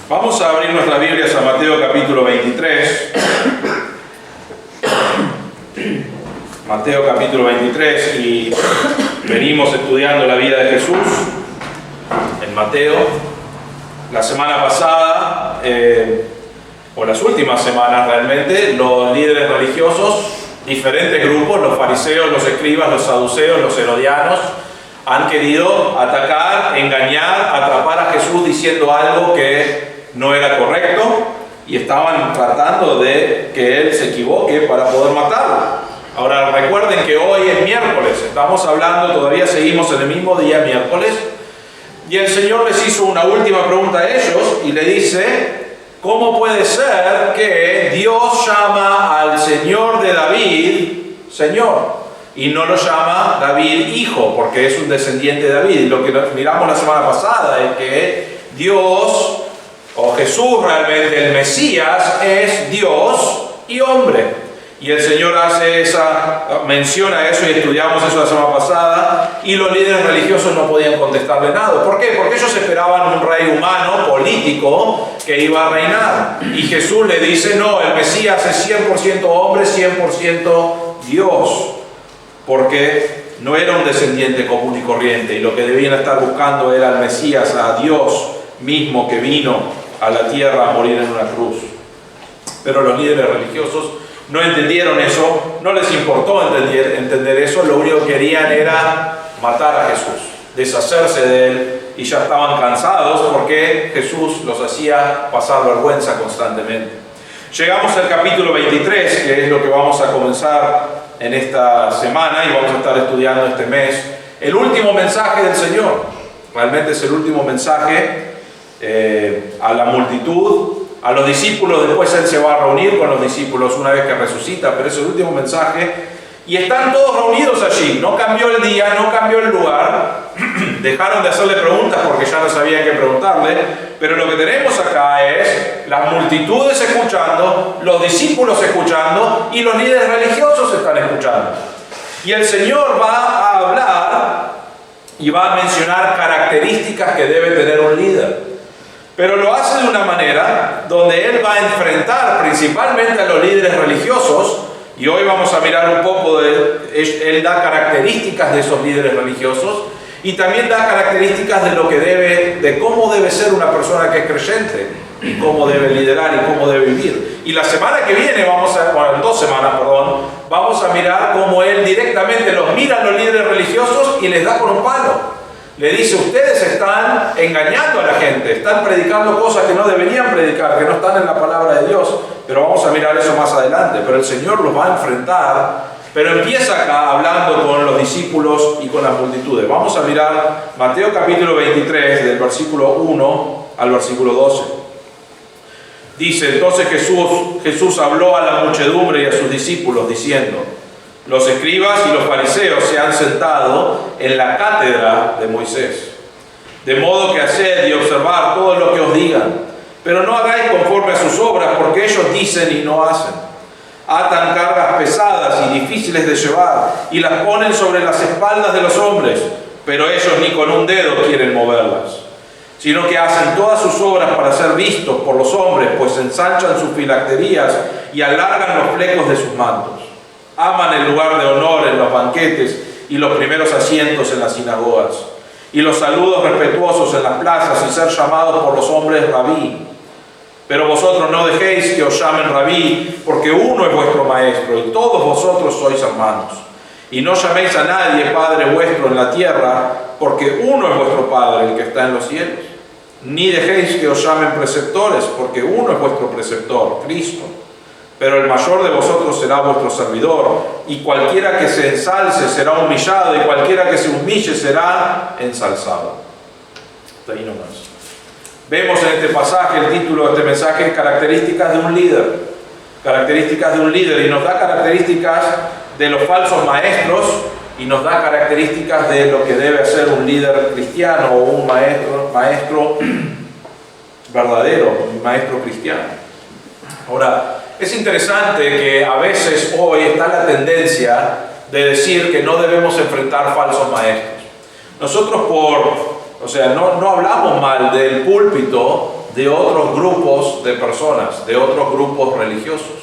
Vamos a abrir nuestras Biblias a Mateo capítulo 23. Mateo capítulo 23, y venimos estudiando la vida de Jesús en Mateo. La semana pasada, o las últimas semanas realmente, los líderes religiosos, diferentes grupos, los fariseos, los escribas, los saduceos, los herodianos, han querido atacar, engañar, atrapar a Jesús diciendo algo que no era correcto, y estaban tratando de que Él se equivoque para poder matarlo. Ahora recuerden que hoy es miércoles, estamos hablando, todavía seguimos en el mismo día, miércoles, y el Señor les hizo una última pregunta a ellos y le dice: ¿cómo puede ser que Dios llama al Señor de David Señor y no lo llama David Hijo, porque es un descendiente de David? Y lo que miramos la semana pasada es que Dios, o Jesús realmente, el Mesías, es Dios y hombre. Y el Señor menciona eso, y estudiamos eso la semana pasada, y los líderes religiosos no podían contestarle nada. ¿Por qué? Porque ellos esperaban un rey humano, político, que iba a reinar. Y Jesús le dice: no, el Mesías es 100% hombre, 100% Dios. Porque no era un descendiente común y corriente, y lo que debían estar buscando era al Mesías, a Dios mismo, que vino a la tierra a morir en una cruz. Pero los líderes religiosos no entendieron eso, no les importó entender eso, lo único que querían era matar a Jesús, deshacerse de Él, y ya estaban cansados porque Jesús los hacía pasar vergüenza constantemente. Llegamos al capítulo 23, que es lo que vamos a comenzar en esta semana y vamos a estar estudiando este mes. El último mensaje del Señor, realmente es el último mensaje a la multitud. A los discípulos, después Él se va a reunir con los discípulos una vez que resucita, pero es el último mensaje, y están todos reunidos allí. No cambió el día, no cambió el lugar, dejaron de hacerle preguntas porque ya no sabían qué preguntarle, pero lo que tenemos acá es las multitudes escuchando, los discípulos escuchando, y los líderes religiosos están escuchando. Y el Señor va a hablar y va a mencionar características que debe tener un líder. Pero lo hace de una manera donde Él va a enfrentar principalmente a los líderes religiosos, y hoy vamos a mirar un poco Él da características de esos líderes religiosos, y también da características de cómo debe ser una persona que es creyente, y cómo debe liderar y cómo debe vivir. Y la semana que viene, en 2 semanas, vamos a mirar cómo Él directamente los mira a los líderes religiosos y les da con un palo. Le dice: ustedes están engañando a la gente, están predicando cosas que no deberían predicar, que no están en la palabra de Dios. Pero vamos a mirar eso más adelante. Pero el Señor los va a enfrentar, pero empieza acá hablando con los discípulos y con las multitudes. Vamos a mirar Mateo capítulo 23, del versículo 1 al versículo 12. Dice: entonces Jesús habló a la muchedumbre y a sus discípulos diciendo: los escribas y los fariseos se han sentado en la cátedra de Moisés. De modo que haced y observar todo lo que os digan, pero no hagáis conforme a sus obras, porque ellos dicen y no hacen. Atan cargas pesadas y difíciles de llevar, y las ponen sobre las espaldas de los hombres, pero ellos ni con un dedo quieren moverlas. Sino que hacen todas sus obras para ser vistos por los hombres, pues ensanchan sus filacterías y alargan los flecos de sus mantos. Aman el lugar de honor en los banquetes y los primeros asientos en las sinagogas, y los saludos respetuosos en las plazas, y ser llamados por los hombres rabí. Pero vosotros no dejéis que os llamen rabí, porque uno es vuestro maestro, y todos vosotros sois hermanos. Y no llaméis a nadie Padre vuestro en la tierra, porque uno es vuestro Padre, el que está en los cielos. Ni dejéis que os llamen preceptores, porque uno es vuestro preceptor, Cristo. Pero el mayor de vosotros será vuestro servidor, y cualquiera que se ensalce será humillado, y cualquiera que se humille será ensalzado. Hasta ahí nomás. Vemos en este pasaje, el título de este mensaje, características de un líder. Características de un líder, y nos da características de los falsos maestros, y nos da características de lo que debe ser un líder cristiano, o un maestro verdadero, un maestro cristiano. Ahora, es interesante que a veces hoy está la tendencia de decir que no debemos enfrentar falsos maestros. Nosotros no hablamos mal del púlpito de otros grupos de personas, de otros grupos religiosos.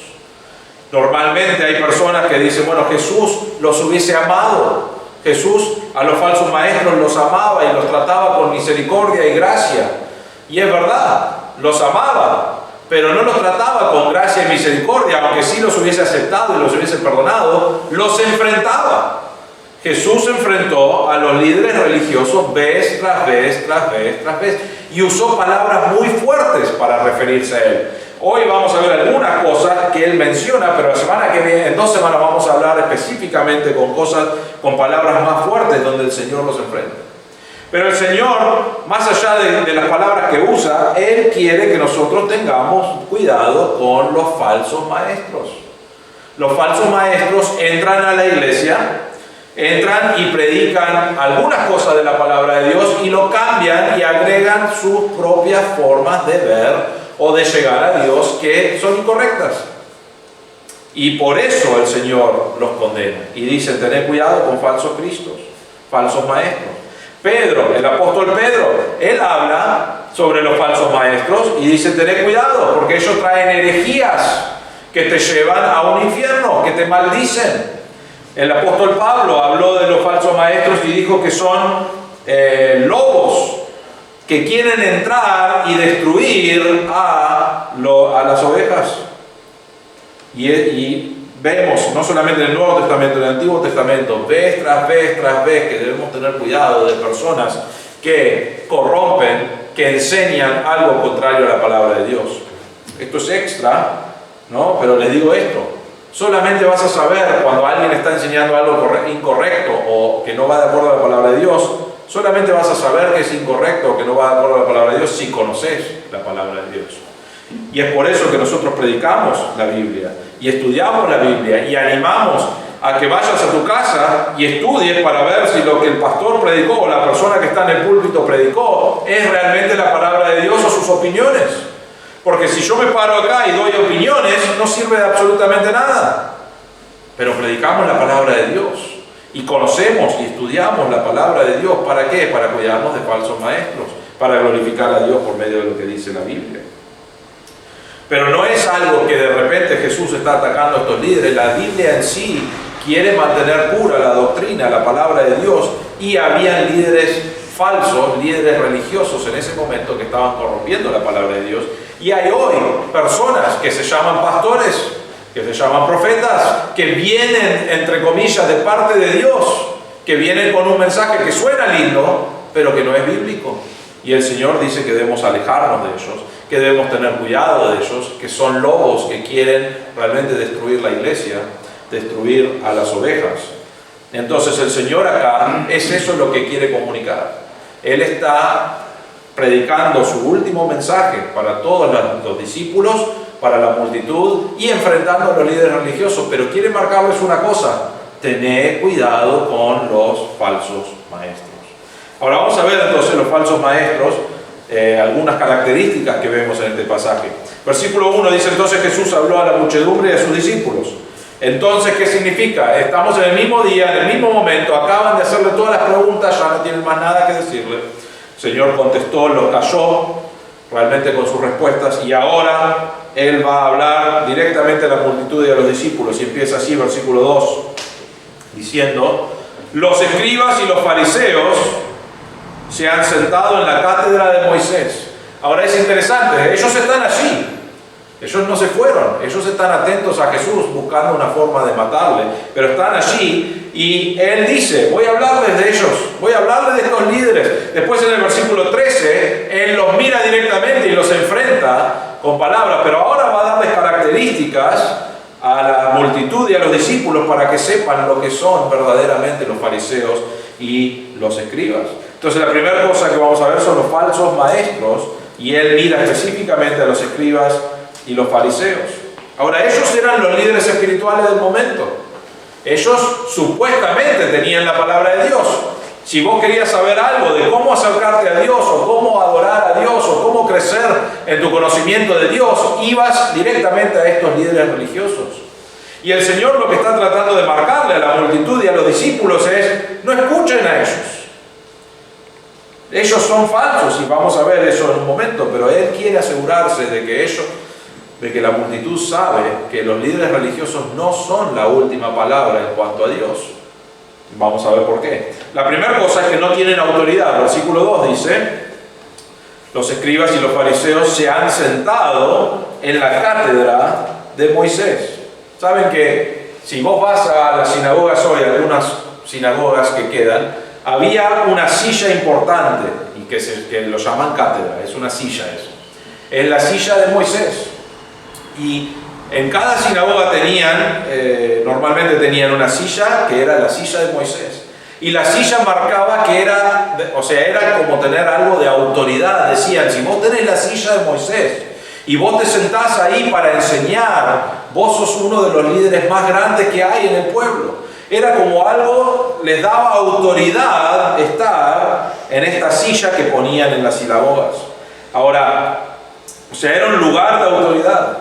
Normalmente hay personas que dicen, bueno, Jesús los hubiese amado. Jesús a los falsos maestros los amaba y los trataba con misericordia y gracia. Y es verdad, los amaba, pero no los trataba con gracia y misericordia, aunque sí los hubiese aceptado y los hubiese perdonado, los enfrentaba. Jesús enfrentó a los líderes religiosos vez tras vez, tras vez, tras vez, y usó palabras muy fuertes para referirse a él. Hoy vamos a ver algunas cosas que él menciona, pero la semana que viene, en 2 semanas, vamos a hablar específicamente con cosas, con palabras más fuertes donde el Señor los enfrenta. Pero el Señor, más allá de las palabras que usa, Él quiere que nosotros tengamos cuidado con los falsos maestros. Los falsos maestros entran a la iglesia, entran y predican algunas cosas de la palabra de Dios y lo cambian y agregan sus propias formas de ver o de llegar a Dios que son incorrectas. Y por eso el Señor los condena y dice, tened cuidado con falsos cristos, falsos maestros. Pedro, el apóstol Pedro, él habla sobre los falsos maestros y dice, tened cuidado porque ellos traen herejías que te llevan a un infierno, que te maldicen. El apóstol Pablo habló de los falsos maestros y dijo que son lobos que quieren entrar y destruir a las ovejas. Y vemos, no solamente en el Nuevo Testamento, en el Antiguo Testamento, vez tras vez tras vez, que debemos tener cuidado de personas que corrompen, que enseñan algo contrario a la palabra de Dios. Esto es extra, ¿no? Pero les digo esto. Solamente vas a saber cuando alguien está enseñando algo incorrecto o que no va de acuerdo a la palabra de Dios. Solamente vas a saber que es incorrecto o que no va de acuerdo a la palabra de Dios si conoces la palabra de Dios. Y es por eso que nosotros predicamos la Biblia y estudiamos la Biblia y animamos a que vayas a tu casa y estudies para ver si lo que el pastor predicó o la persona que está en el púlpito predicó es realmente la palabra de Dios o sus opiniones. Porque si yo me paro acá y doy opiniones, no sirve de absolutamente nada. Pero predicamos la palabra de Dios y conocemos y estudiamos la palabra de Dios. ¿Para qué? Para cuidarnos de falsos maestros, para glorificar a Dios por medio de lo que dice la Biblia. Pero no es algo que de repente Jesús está atacando a estos líderes. La Biblia en sí quiere mantener pura la doctrina, la palabra de Dios, y habían líderes falsos, líderes religiosos en ese momento que estaban corrompiendo la palabra de Dios. Y hay hoy personas que se llaman pastores, que se llaman profetas, que vienen, entre comillas, de parte de Dios, que vienen con un mensaje que suena lindo, pero que no es bíblico. Y el Señor dice que debemos alejarnos de ellos, que debemos tener cuidado de ellos, que son lobos que quieren realmente destruir la iglesia, destruir a las ovejas. Entonces el Señor acá, es eso lo que quiere comunicar. Él está predicando su último mensaje para todos los discípulos, para la multitud y enfrentando a los líderes religiosos, pero quiere marcarles una cosa: tened cuidado con los falsos maestros. Ahora vamos a ver entonces los falsos maestros, algunas características que vemos en este pasaje. Versículo 1 dice: entonces Jesús habló a la muchedumbre y a sus discípulos. Entonces, ¿qué significa? Estamos en el mismo día, en el mismo momento, acaban de hacerle todas las preguntas, ya no tienen más nada que decirle. El Señor contestó, los calló realmente con sus respuestas, y ahora Él va a hablar directamente a la multitud y a los discípulos, y empieza así, versículo 2, diciendo: los escribas y los fariseos se han sentado en la cátedra de Moisés. Ahora es interesante, ellos están allí. Ellos no se fueron, ellos están atentos a Jesús buscando una forma de matarle, pero están allí y Él dice: voy a hablarles de ellos, voy a hablarles de estos líderes. Después en el versículo 13, Él los mira directamente y los enfrenta con palabras, pero ahora va a darles características a la multitud y a los discípulos para que sepan lo que son verdaderamente los fariseos y los escribas. Entonces la primera cosa que vamos a ver son los falsos maestros, y Él mira específicamente a los escribas y los fariseos. Ahora, ellos eran los líderes espirituales del momento. Ellos supuestamente tenían la palabra de Dios. Si vos querías saber algo de cómo acercarte a Dios, o cómo adorar a Dios, o cómo crecer en tu conocimiento de Dios, ibas directamente a estos líderes religiosos. Y el Señor lo que está tratando de marcarle a la multitud y a los discípulos es: no escuchen a ellos. Ellos son falsos y vamos a ver eso en un momento, pero Él quiere asegurarse de que la multitud sabe que los líderes religiosos no son la última palabra en cuanto a Dios. Vamos a ver por qué. La primera cosa es que no tienen autoridad. Versículo 2 dice: los escribas y los fariseos se han sentado en la cátedra de Moisés. Saben que si vos vas a las sinagogas hoy, algunas sinagogas que quedan, había una silla importante, y que lo llaman cátedra, es una silla eso. Es la silla de Moisés. Y en cada sinagoga normalmente tenían una silla que era la silla de Moisés. Y la silla marcaba que era como tener algo de autoridad. Decían, si vos tenés la silla de Moisés y vos te sentás ahí para enseñar, vos sos uno de los líderes más grandes que hay en el pueblo. Era como algo, les daba autoridad estar en esta silla que ponían en las sinagogas. Ahora, era un lugar de autoridad.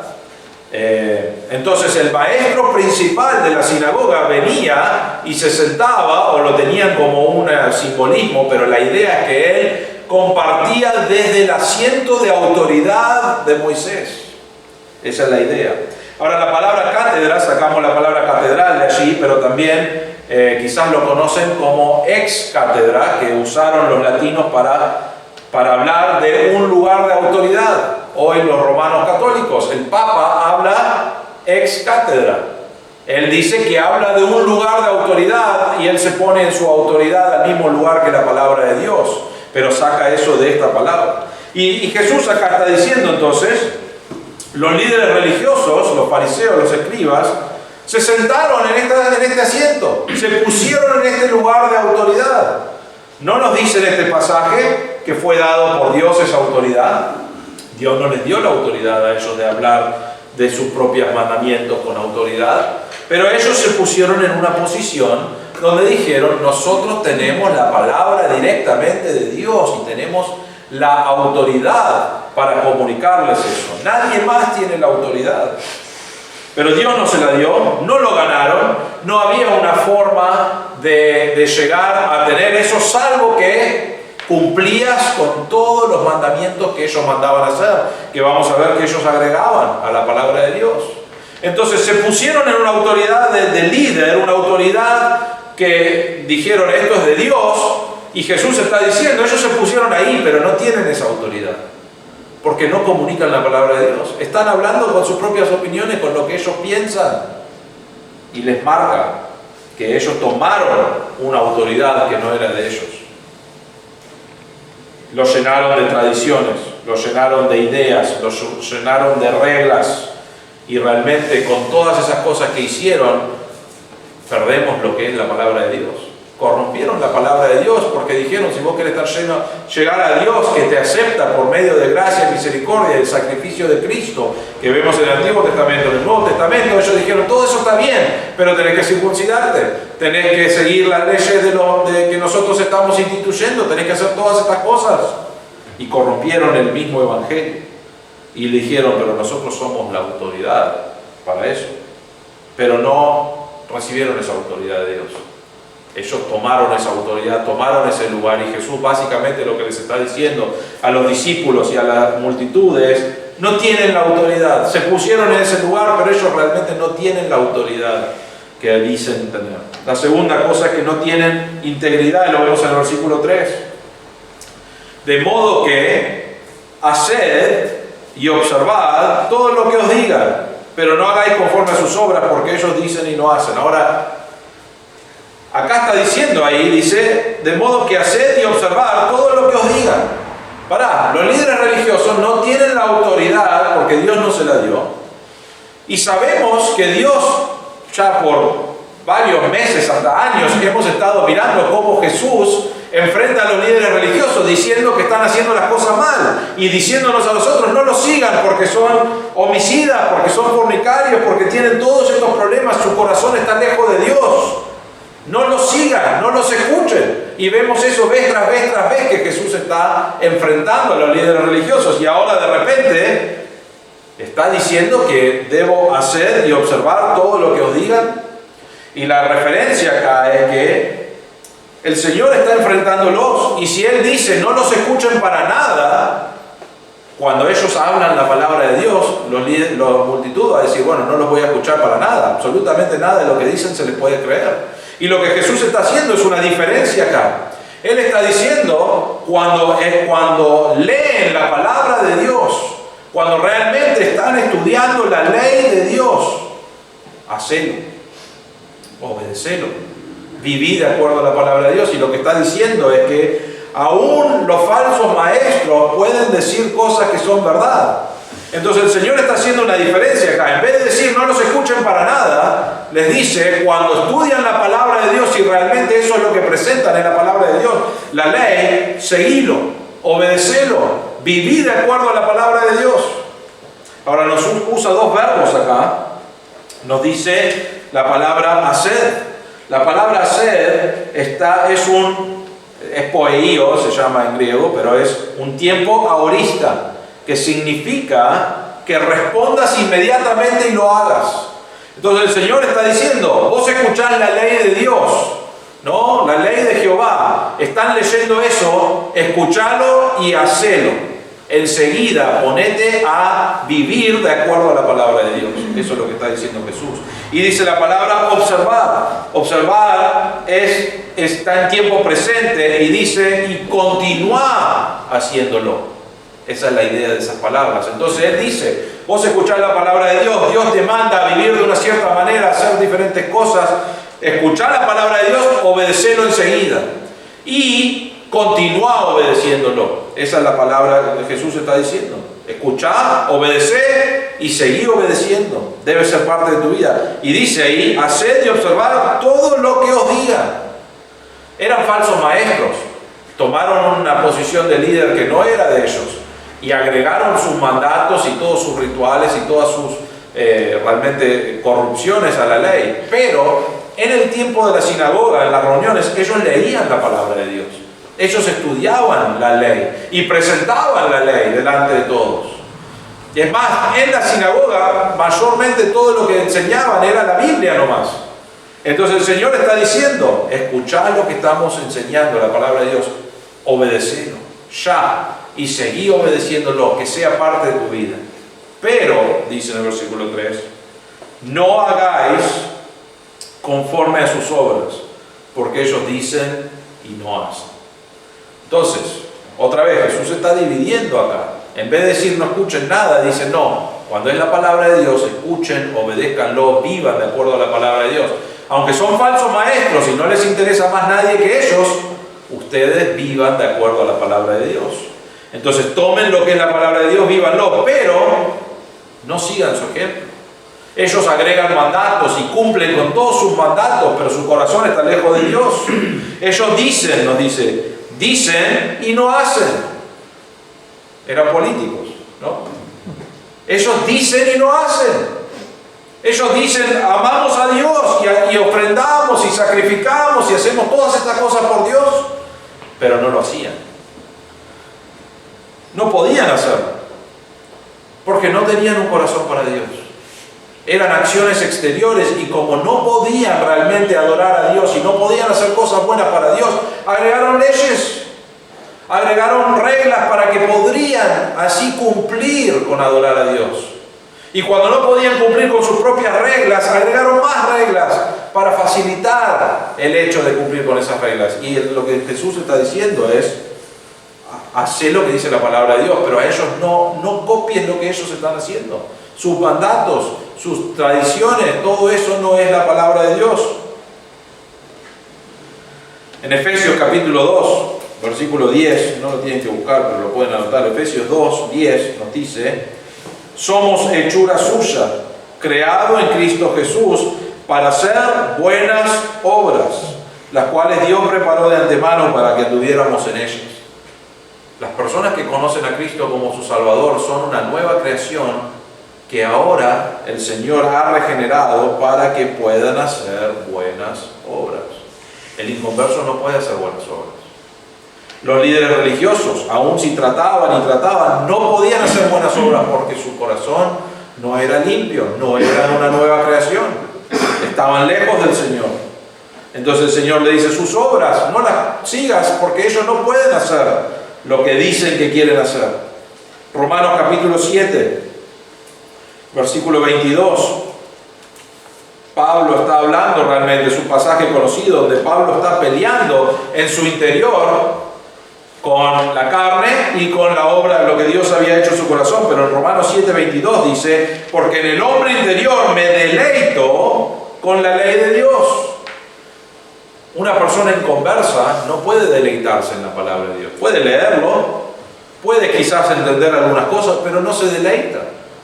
Entonces el maestro principal de la sinagoga venía y se sentaba, o lo tenían como un simbolismo, pero la idea es que él compartía desde el asiento de autoridad de Moisés. Esa es la idea. Ahora, la palabra cátedra, sacamos la palabra catedral de allí, pero también quizás lo conocen como ex cátedra, que usaron los latinos para hablar de un lugar de autoridad. Hoy los romanos católicos, el Papa habla ex cátedra. Él dice que habla de un lugar de autoridad y él se pone en su autoridad al mismo lugar que la palabra de Dios, pero saca eso de esta palabra. Y Jesús acá está diciendo entonces, los líderes religiosos, los fariseos, los escribas, se sentaron en este asiento, se pusieron en este lugar de autoridad. No nos dice en este pasaje que fue dado por Dios esa autoridad. Dios no les dio la autoridad a ellos de hablar de sus propios mandamientos con autoridad, pero ellos se pusieron en una posición donde dijeron, nosotros tenemos la palabra directamente de Dios y tenemos la autoridad para comunicarles eso. Nadie más tiene la autoridad. Pero Dios no se la dio, no lo ganaron, no había una forma de llegar a tener eso, salvo que cumplías con todos los mandamientos que ellos mandaban hacer, que vamos a ver que ellos agregaban a la palabra de Dios. Entonces se pusieron en una autoridad de líder, una autoridad que dijeron esto es de Dios, y Jesús está diciendo, ellos se pusieron ahí, pero no tienen esa autoridad, porque no comunican la palabra de Dios. Están hablando con sus propias opiniones, con lo que ellos piensan, y les marca que ellos tomaron una autoridad que no era de ellos. Los llenaron de tradiciones, los llenaron de ideas, los llenaron de reglas, y realmente con todas esas cosas que hicieron, perdemos lo que es la palabra de Dios. Corrompieron la palabra de Dios porque dijeron, si vos querés llegar a Dios que te acepta por medio de gracia y misericordia, el sacrificio de Cristo que vemos en el Antiguo Testamento, en el Nuevo Testamento, ellos dijeron, todo eso está bien, pero tenés que circuncidarte, tenés que seguir las leyes de que nosotros estamos instituyendo, tenés que hacer todas estas cosas. Y corrompieron el mismo Evangelio y le dijeron, pero nosotros somos la autoridad para eso, pero no recibieron esa autoridad de Dios. Ellos tomaron esa autoridad, tomaron ese lugar, y Jesús básicamente lo que les está diciendo a los discípulos y a las multitudes, no tienen la autoridad, se pusieron en ese lugar, pero ellos realmente no tienen la autoridad que dicen tener. La segunda cosa es que no tienen integridad, y lo vemos en el versículo 3. De modo que haced y observad todo lo que os digan, pero no hagáis conforme a sus obras, porque ellos dicen y no hacen. Ahora, acá está diciendo ahí, dice, de modo que haced y observad todo lo que os digan. Pará, los líderes religiosos no tienen la autoridad porque Dios no se la dio. Y sabemos que Dios, ya por varios meses, hasta años, hemos estado mirando cómo Jesús enfrenta a los líderes religiosos diciendo que están haciendo las cosas mal y diciéndonos a nosotros no los sigan porque son homicidas, porque son fornicarios, porque tienen todos estos problemas, su corazón está lejos de Dios. No los sigan, no los escuchen. Y vemos eso vez tras vez tras vez que Jesús está enfrentando a los líderes religiosos, y ahora de repente está diciendo que debo hacer y observar todo lo que os digan. Y la referencia acá es que el Señor está enfrentándolos, y si Él dice no los escuchen para nada, cuando ellos hablan la palabra de Dios, la multitud va a decir, bueno, no los voy a escuchar para nada, absolutamente nada de lo que dicen se les puede creer. Y lo que Jesús está haciendo es una diferencia acá. Él está diciendo, cuando leen la palabra de Dios, cuando realmente están estudiando la ley de Dios, hacelo, obedecelo, viví de acuerdo a la palabra de Dios. Y lo que está diciendo es que aún los falsos maestros pueden decir cosas que son verdad. Entonces el Señor está haciendo una diferencia acá. En vez de decir no los escuchen para nada, les dice, cuando estudian la palabra de Dios y realmente eso es lo que presentan en la palabra de Dios, la ley, seguilo, obedecelo, viví de acuerdo a la palabra de Dios. Ahora nos usa dos verbos acá. Nos dice la palabra hacer. La palabra hacer es poeío, se llama en griego, pero es un tiempo aorista, que significa que respondas inmediatamente y lo hagas. Entonces el Señor está diciendo, vos escuchás la ley de Dios, ¿no? La ley de Jehová. Están leyendo eso, escuchalo y hacelo. Enseguida ponete a vivir de acuerdo a la palabra de Dios. Eso es lo que está diciendo Jesús. Y dice la palabra observar. Observar está en tiempo presente y dice y continúa haciéndolo. Esa es la idea de esas palabras. Entonces Él dice, vos escuchás la palabra de Dios, Dios te manda a vivir de una cierta manera, a hacer diferentes cosas. Escuchá la palabra de Dios, obedecelo enseguida. Y continúa obedeciéndolo. Esa es la palabra que Jesús está diciendo. Escuchá, obedecer y seguir obedeciendo. Debe ser parte de tu vida. Y dice ahí, haced y observar todo lo que os diga. Eran falsos maestros. Tomaron una posición de líder que no era de ellos. Y agregaron sus mandatos y todos sus rituales y todas sus realmente corrupciones a la ley. Pero en el tiempo de la sinagoga, en las reuniones, ellos leían la palabra de Dios. Ellos estudiaban la ley y presentaban la ley delante de todos. Y es más, en la sinagoga, mayormente todo lo que enseñaban era la Biblia nomás. Entonces el Señor está diciendo, escuchá lo que estamos enseñando, la palabra de Dios, obedecelo, ya, y seguí obedeciéndolo, que sea parte de tu vida. Pero, dice en el versículo 3, no hagáis conforme a sus obras, porque ellos dicen y no hacen. Entonces, otra vez, Jesús está dividiendo acá. En vez de decir no escuchen nada, dice no. Cuando es la palabra de Dios, escuchen, obedézcanlo, vivan de acuerdo a la palabra de Dios. Aunque son falsos maestros y no les interesa más nadie que ellos, ustedes vivan de acuerdo a la palabra de Dios. Entonces tomen lo que es la palabra de Dios, vívanlo, pero no sigan su ejemplo. Ellos agregan mandatos y cumplen con todos sus mandatos, pero su corazón está lejos de Dios. Ellos dicen, nos dice, dicen y no hacen. Eran políticos, ¿no? Ellos dicen y no hacen. Ellos dicen, amamos a Dios y ofrendamos y sacrificamos y hacemos todas estas cosas por Dios, pero no lo hacían. No podían hacerlo, porque no tenían un corazón para Dios. Eran acciones exteriores y como no podían realmente adorar a Dios y no podían hacer cosas buenas para Dios, agregaron leyes, agregaron reglas para que podrían así cumplir con adorar a Dios. Y cuando no podían cumplir con sus propias reglas, agregaron más reglas para facilitar el hecho de cumplir con esas reglas. Y lo que Jesús está diciendo es, hacé lo que dice la palabra de Dios, pero a ellos no copien lo que ellos están haciendo. Sus mandatos, sus tradiciones, todo eso no es la palabra de Dios. En Efesios capítulo 2, versículo 10, no lo tienen que buscar, pero lo pueden anotar. Efesios 2, 10 nos dice, somos hechura suya, creado en Cristo Jesús para hacer buenas obras, las cuales Dios preparó de antemano para que anduviéramos en ellas. Las personas que conocen a Cristo como su Salvador son una nueva creación que ahora el Señor ha regenerado para que puedan hacer buenas obras. El inconverso no puede hacer buenas obras. Los líderes religiosos, aun si trataban y trataban, no podían hacer buenas obras porque su corazón no era limpio, no eran una nueva creación. Estaban lejos del Señor. Entonces el Señor le dice, sus obras no las sigas porque ellos no pueden hacer lo que dicen que quieren hacer. Romanos capítulo 7, versículo 22. Pablo está hablando realmente, es un pasaje conocido donde Pablo está peleando en su interior con la carne y con la obra de lo que Dios había hecho en su corazón. Pero en Romanos 7:22 dice, porque en el hombre interior me deleito con la ley de Dios. Una persona inconversa no puede deleitarse en la palabra de Dios. Puede leerlo, puede quizás entender algunas cosas, pero no se deleita,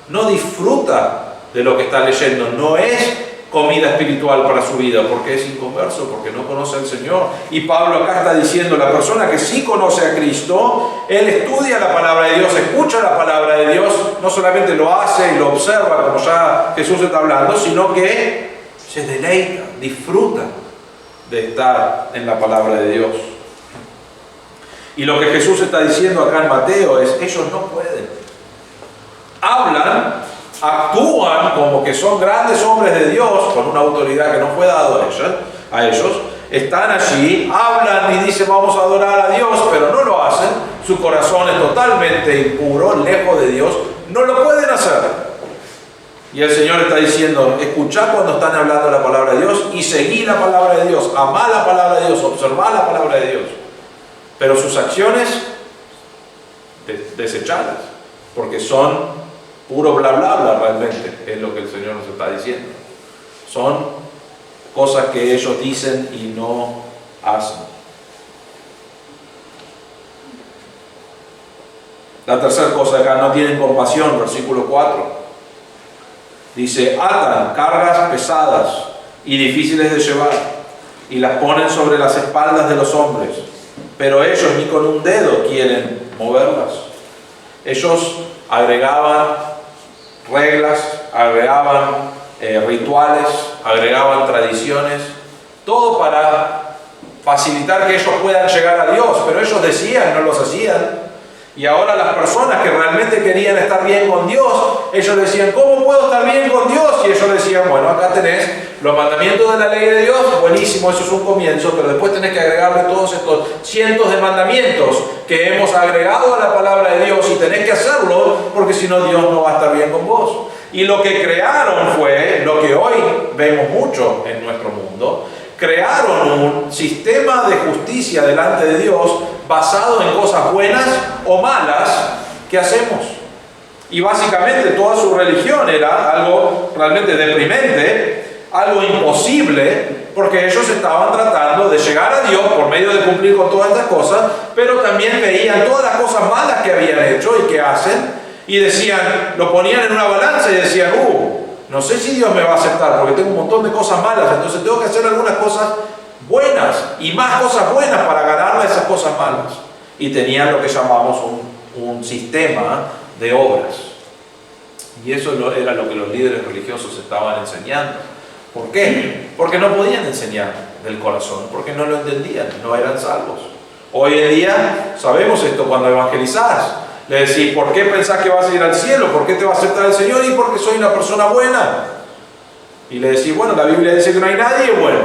no disfruta de lo que está leyendo. No es comida espiritual para su vida, porque es inconverso, porque no conoce al Señor. Y Pablo acá está diciendo, la persona que sí conoce a Cristo, él estudia la palabra de Dios, escucha la palabra de Dios, no solamente lo hace y lo observa como ya Jesús está hablando, sino que se deleita, disfruta de estar en la palabra de Dios. Y lo que Jesús está diciendo acá en Mateo es, ellos no pueden. Hablan, actúan como que son grandes hombres de Dios, con una autoridad que no fue dado a ellos, están allí, hablan y dicen vamos a adorar a Dios, pero no lo hacen, su corazón es totalmente impuro, lejos de Dios, no lo pueden hacer. Y el Señor está diciendo, escuchad cuando están hablando la palabra de Dios y seguid la palabra de Dios, amad la palabra de Dios, observad la palabra de Dios. Pero sus acciones, desechadas, porque son puro bla bla bla realmente, es lo que el Señor nos está diciendo. Son cosas que ellos dicen y no hacen. La tercera cosa acá, no tienen compasión, versículo 4. Dice, atan cargas pesadas y difíciles de llevar y las ponen sobre las espaldas de los hombres, pero ellos ni con un dedo quieren moverlas. Ellos agregaban reglas, agregaban rituales, agregaban tradiciones, todo para facilitar que ellos puedan llegar a Dios, pero ellos decían, no los hacían. Y ahora las personas que realmente querían estar bien con Dios, ellos decían, ¿cómo puedo estar bien con Dios? Y ellos decían, bueno, acá tenés los mandamientos de la ley de Dios, buenísimo, eso es un comienzo, pero después tenés que agregarle todos estos cientos de mandamientos que hemos agregado a la palabra de Dios y tenés que hacerlo, porque si no Dios no va a estar bien con vos. Y lo que crearon fue, lo que hoy vemos mucho en nuestro mundo, crearon un sistema de justicia delante de Dios basado en cosas buenas o malas que hacemos. Y básicamente toda su religión era algo realmente deprimente, algo imposible, porque ellos estaban tratando de llegar a Dios por medio de cumplir con todas estas cosas, pero también veían todas las cosas malas que habían hecho y que hacen, y decían, lo ponían en una balanza y decían, no sé si Dios me va a aceptar porque tengo un montón de cosas malas, entonces tengo que hacer algunas cosas buenas y más cosas buenas para ganarle esas cosas malas. Y tenían lo que llamamos un sistema de obras. Y eso era lo que los líderes religiosos estaban enseñando. ¿Por qué? Porque no podían enseñar del corazón, porque no lo entendían, no eran salvos. Hoy en día sabemos esto cuando evangelizás. Le decís, ¿por qué pensás que vas a ir al cielo? ¿Por qué te va a aceptar el Señor? Y porque soy una persona buena. Y le decís, bueno, la Biblia dice que no hay nadie bueno.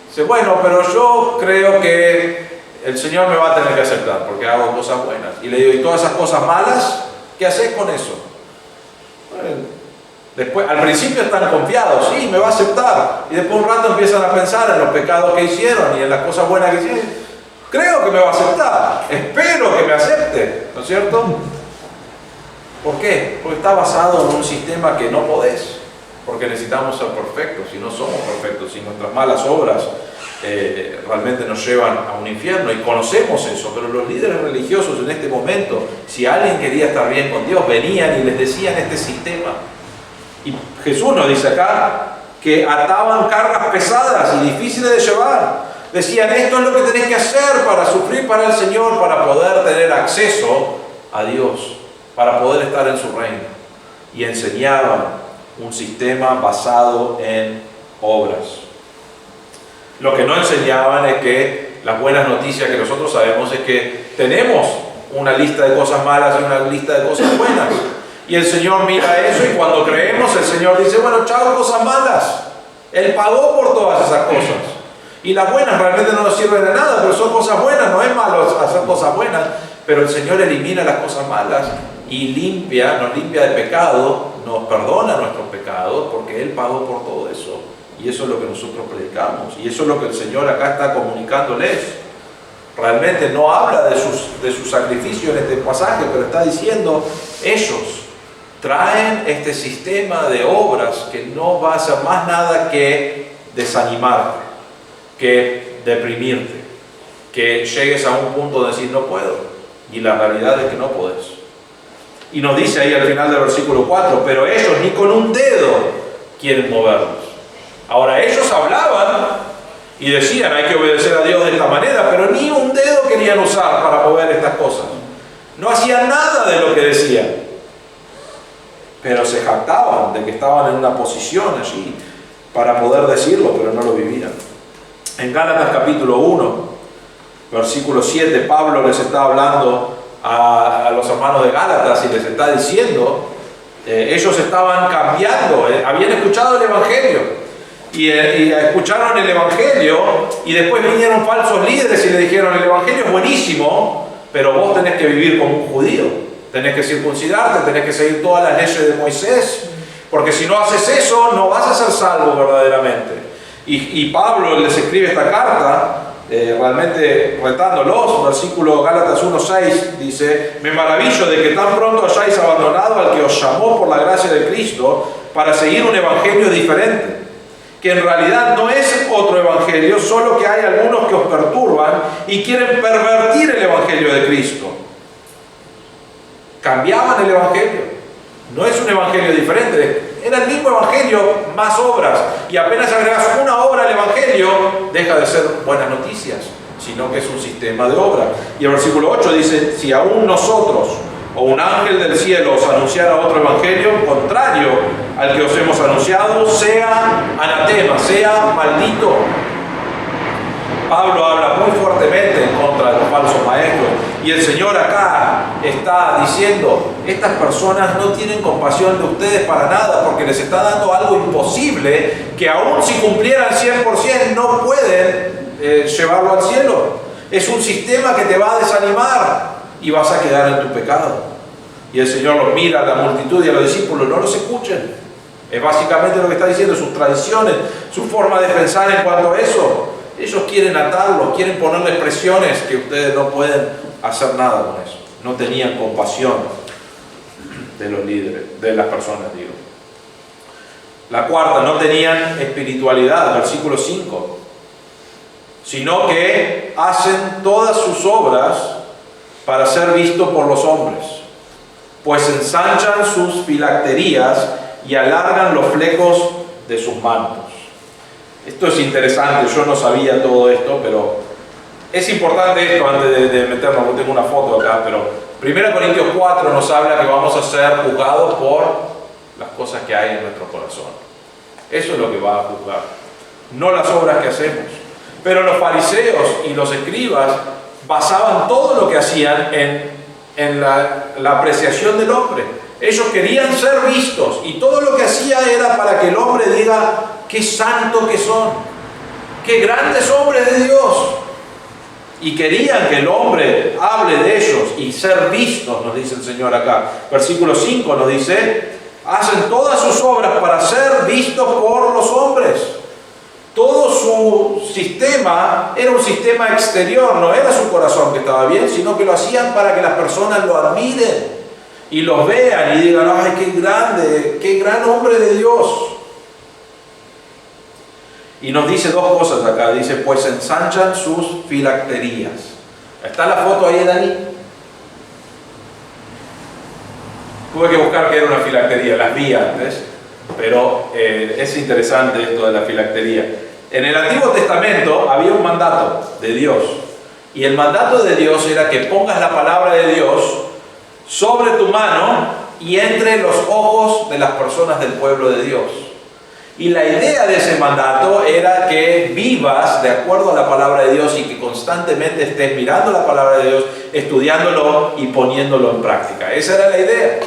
Dice, bueno, pero yo creo que el Señor me va a tener que aceptar porque hago cosas buenas. Y le digo, ¿y todas esas cosas malas? ¿Qué haces con eso? Bueno, después, al principio están confiados, sí, me va a aceptar. Y después un rato empiezan a pensar en los pecados que hicieron y en las cosas buenas que hicieron. Creo que me va a aceptar, espero que me acepte, ¿no es cierto? ¿Por qué? Porque está basado en un sistema que no podés, porque necesitamos ser perfectos, y no somos perfectos, y nuestras malas obras realmente nos llevan a un infierno, y conocemos eso, pero los líderes religiosos en este momento, si alguien quería estar bien con Dios, venían y les decían este sistema. Y Jesús nos dice acá que ataban cargas pesadas y difíciles de llevar. Decían, esto es lo que tenés que hacer para sufrir para el Señor, para poder tener acceso a Dios, para poder estar en su reino. Y enseñaban un sistema basado en obras. Lo que no enseñaban es que las buenas noticias que nosotros sabemos es que tenemos una lista de cosas malas y una lista de cosas buenas. Y el Señor mira eso y cuando creemos el Señor dice, bueno, chao cosas malas. Él pagó por todas esas cosas. Y las buenas realmente no nos sirven de nada, pero son cosas buenas, no es malo hacer cosas buenas, pero el Señor elimina las cosas malas y nos limpia de pecado, nos perdona nuestros pecados, porque Él pagó por todo eso. Y eso es lo que nosotros predicamos, y eso es lo que el Señor acá está comunicándoles. Realmente no habla de su sacrificio en este pasaje, pero está diciendo, ellos traen este sistema de obras que no va a hacer más nada que desanimarte, que deprimirte, que llegues a un punto de decir no puedo, y la realidad es que no podés. Y nos dice ahí al final del versículo 4, pero ellos ni con un dedo quieren movernos. Ahora ellos hablaban y decían hay que obedecer a Dios de esta manera, pero ni un dedo querían usar para mover estas cosas. No hacían nada de lo que decían, pero se jactaban de que estaban en una posición allí para poder decirlo, pero no lo vivían. En Gálatas capítulo 1, versículo 7, Pablo les está hablando a los hermanos de Gálatas y les está diciendo, ellos estaban cambiando, habían escuchado el Evangelio y escucharon el Evangelio y después vinieron falsos líderes y le dijeron el Evangelio es buenísimo, pero vos tenés que vivir como un judío, tenés que circuncidarte, tenés que seguir todas las leyes de Moisés, porque si no haces eso no vas a ser salvo verdaderamente. Y Pablo les escribe esta carta realmente retándolos. Versículo Gálatas 1:6 dice, me maravillo de que tan pronto hayáis abandonado al que os llamó por la gracia de Cristo para seguir un evangelio diferente, que en realidad no es otro evangelio, solo que hay algunos que os perturban y quieren pervertir el evangelio de Cristo. Cambiaban el evangelio, no es un evangelio diferente, era el mismo evangelio, más obras, y apenas agregas una obra al evangelio, deja de ser buenas noticias, sino que es un sistema de obras. Y el versículo 8 dice, si aún nosotros o un ángel del cielo os anunciara otro evangelio contrario al que os hemos anunciado, sea anatema, sea maldito. Pablo habla muy fuertemente en contra de los falsos maestros, y el Señor acá está diciendo, estas personas no tienen compasión de ustedes para nada, porque les está dando algo imposible, que aún si cumplieran 100% no pueden llevarlo al cielo. Es un sistema que te va a desanimar y vas a quedar en tu pecado. Y el Señor los mira a la multitud y a los discípulos, no los escuchen. Es básicamente lo que está diciendo, sus tradiciones, su forma de pensar en cuanto a eso. Ellos quieren atarlos, quieren ponerles presiones que ustedes no pueden hacer nada con eso. No tenían compasión de los líderes, de las personas, digo. La cuarta, no tenían espiritualidad, versículo 5, sino que hacen todas sus obras para ser vistos por los hombres, pues ensanchan sus filacterías y alargan los flecos de sus mantos. Esto es interesante, yo no sabía todo esto, pero es importante esto antes de meternos. Yo tengo una foto acá, pero 1 Corintios 4 nos habla que vamos a ser juzgados por las cosas que hay en nuestro corazón. Eso es lo que va a juzgar, no las obras que hacemos. Pero los fariseos y los escribas basaban todo lo que hacían en la apreciación del hombre. Ellos querían ser vistos y todo lo que hacía era para que el hombre diga qué santo que son, qué grandes hombres de Dios. Y querían que el hombre hable de ellos y ser vistos, nos dice el Señor acá. Versículo 5 nos dice, hacen todas sus obras para ser vistos por los hombres. Todo su sistema era un sistema exterior, no era su corazón que estaba bien, sino que lo hacían para que las personas lo admiren y los vean y digan, ¡ay, qué grande, qué gran hombre de Dios! Y nos dice dos cosas acá, dice, pues ensanchan sus filacterías. ¿Está la foto ahí, Dani? Tuve que buscar qué era una filactería, las vi antes, pero es interesante esto de la filactería. En el Antiguo Testamento había un mandato de Dios, y el mandato de Dios era que pongas la palabra de Dios sobre tu mano y entre los ojos de las personas del pueblo de Dios. Y la idea de ese mandato era que vivas de acuerdo a la palabra de Dios y que constantemente estés mirando la palabra de Dios, estudiándolo y poniéndolo en práctica. Esa era la idea.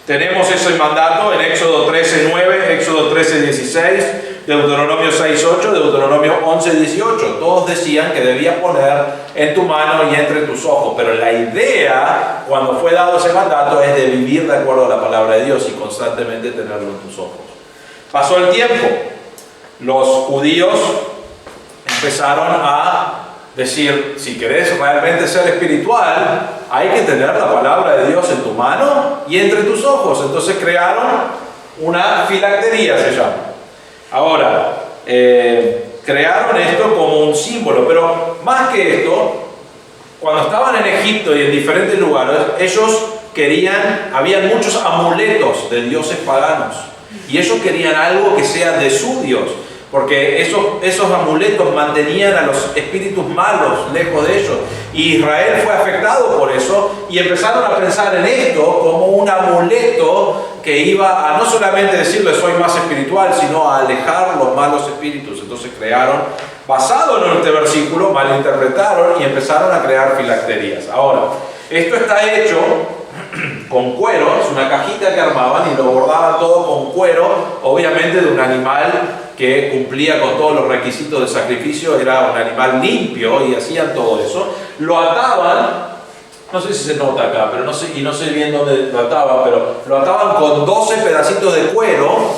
Tenemos ese mandato en Éxodo 13:9, Éxodo 13:16. Deuteronomio 6:8, Deuteronomio 11:18. Todos decían que debías poner en tu mano y entre tus ojos, pero la idea, cuando fue dado ese mandato, es de vivir de acuerdo a la palabra de Dios y constantemente tenerlo en tus ojos. Pasó el tiempo, los judíos empezaron a decir, si querés realmente ser espiritual, hay que tener la palabra de Dios en tu mano y entre tus ojos. Entonces crearon una filactería, se llama. Ahora, crearon esto como un símbolo, pero más que esto, cuando estaban en Egipto y en diferentes lugares, ellos habían muchos amuletos de dioses paganos, y ellos querían algo que sea de su Dios, porque esos amuletos mantenían a los espíritus malos lejos de ellos. Y Israel fue afectado por eso y empezaron a pensar en esto como un amuleto que iba a no solamente decirle soy más espiritual, sino a alejar los malos espíritus. Entonces crearon, basado en este versículo, malinterpretaron y empezaron a crear filacterías. Ahora, esto está hecho con cuero, es una cajita que armaban y lo bordaban todo con cuero, obviamente de un animal que cumplía con todos los requisitos de sacrificio, era un animal limpio, y hacían todo eso. Lo ataban, no sé si se nota acá, pero no sé bien dónde lo ataban, pero lo ataban con 12 pedacitos de cuero,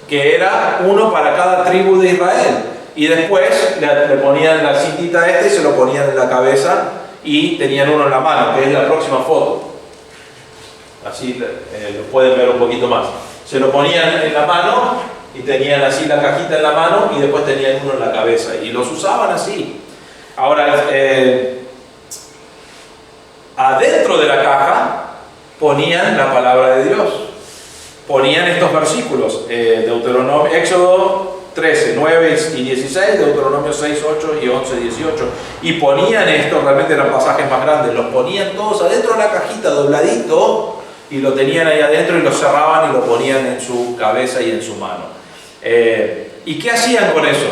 que era uno para cada tribu de Israel. Y después le ponían la cintita y se lo ponían en la cabeza, y tenían uno en la mano, que es la próxima foto. Así lo pueden ver un poquito más. Se lo ponían en la mano y tenían así la cajita en la mano y después tenían uno en la cabeza y los usaban así. Ahora, adentro de la caja ponían la palabra de Dios, ponían estos versículos, Deuteronomio, Éxodo 13, 9 y 16, Deuteronomio 6, 8 y 11, 18, y ponían esto, realmente eran pasajes más grandes, los ponían todos adentro de la cajita, dobladito, y lo tenían ahí adentro y lo cerraban y lo ponían en su cabeza y en su mano. ¿Y qué hacían con eso?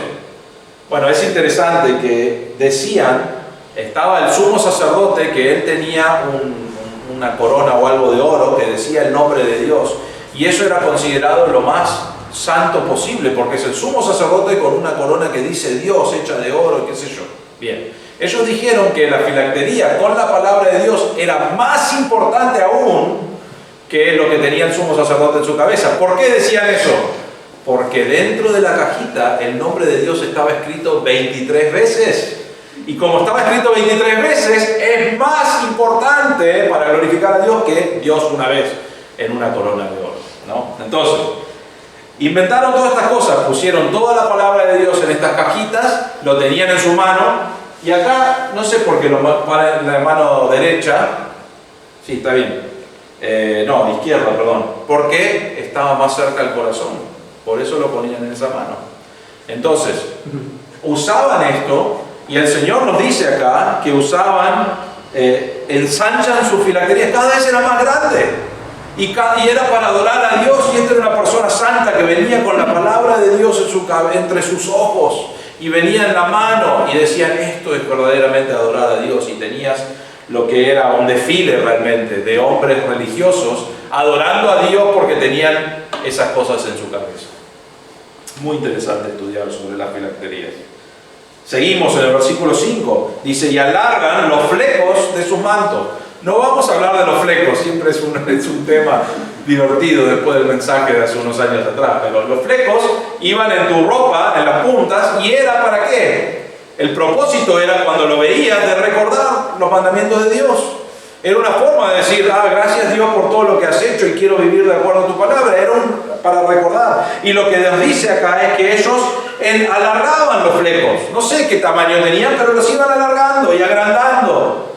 Bueno, es interesante que decían, estaba el sumo sacerdote, que él tenía una corona o algo de oro que decía el nombre de Dios, y eso era considerado lo más santo posible, porque es el sumo sacerdote con una corona que dice Dios, hecha de oro, qué sé yo. Bien, ellos dijeron que la filactería con la palabra de Dios era más importante aún que lo que tenía el sumo sacerdote en su cabeza. ¿Por qué decían eso? Porque dentro de la cajita el nombre de Dios estaba escrito 23 veces. Y como estaba escrito 23 veces, es más importante para glorificar a Dios que Dios una vez en una corona de oro, ¿no? Entonces, inventaron todas estas cosas, pusieron toda la palabra de Dios en estas cajitas, lo tenían en su mano, y acá, no sé por qué lo ponen en la mano derecha, sí, está bien, no, izquierda, perdón, porque estaba más cerca del corazón. Por eso lo ponían en esa mano. Entonces, usaban esto, y el Señor nos dice acá que usaban, ensanchan sus filacterías, cada vez era más grande, y era para adorar a Dios, y esta era una persona santa que venía con la palabra de Dios entre sus ojos, y venía en la mano, y decían, esto es verdaderamente adorar a Dios, y tenías lo que era un desfile realmente de hombres religiosos adorando a Dios porque tenían esas cosas en su cabeza. Muy interesante estudiar sobre las filacterías. Seguimos en el versículo 5. Dice, y alargan los flecos de sus mantos. No vamos a hablar de los flecos, siempre es un tema divertido después del mensaje de hace unos años atrás, pero los flecos iban en tu ropa, en las puntas, y era ¿para qué? El propósito era, cuando lo veías, de recordar los mandamientos de Dios. Era una forma de decir, gracias Dios por todo lo que has hecho y quiero vivir de acuerdo a tu palabra. Era para recordar. Y lo que Dios dice acá es que ellos alargaban los flecos. No sé qué tamaño tenían, pero los iban alargando y agrandando.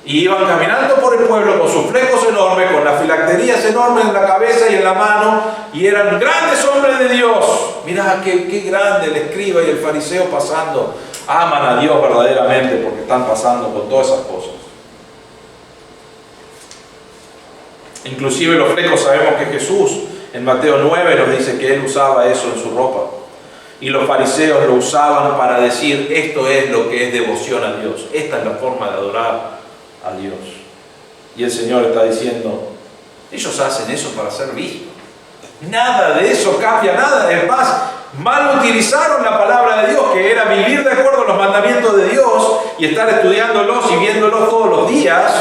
Y iban caminando por el pueblo con sus flecos enormes, con las filacterías enormes en la cabeza y en la mano, y eran grandes hombres de Dios. Mirá qué grande el escriba y el fariseo pasando. Aman a Dios verdaderamente porque están pasando con todas esas cosas. Inclusive los flecos, sabemos que Jesús en Mateo 9 nos dice que Él usaba eso en su ropa. Y los fariseos lo usaban para decir, esto es lo que es devoción a Dios. Esta es la forma de adorar a Dios. Y el Señor está diciendo, ellos hacen eso para ser vistos. Nada de eso cambia, nada. Es más, mal utilizaron la palabra de Dios, que era vivir de acuerdo a los mandamientos de Dios y estar estudiándolos y viéndolos todos los días,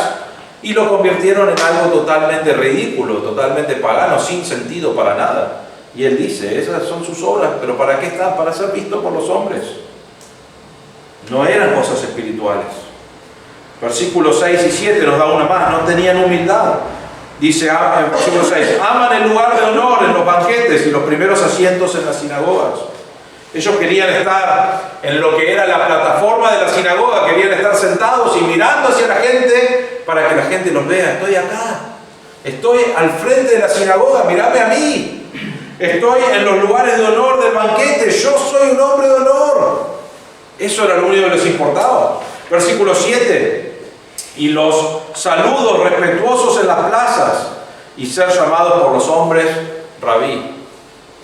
y lo convirtieron en algo totalmente ridículo, totalmente pagano, sin sentido para nada. Y él dice, esas son sus obras, pero ¿para qué están? Para ser vistos por los hombres. No eran cosas espirituales. Versículos 6 y 7 nos da una más, no tenían humildad. Dice en versículo 6, aman el lugar de honor en los banquetes y los primeros asientos en las sinagogas. Ellos querían estar en lo que era la plataforma de la sinagoga, querían estar sentados y mirando hacia la gente para que la gente los vea. Estoy acá, estoy al frente de la sinagoga, mírame a mí. Estoy en los lugares de honor del banquete, yo soy un hombre de honor. Eso era lo único que les importaba. Versículo 7. Y los saludos respetuosos en las plazas y ser llamados por los hombres rabí.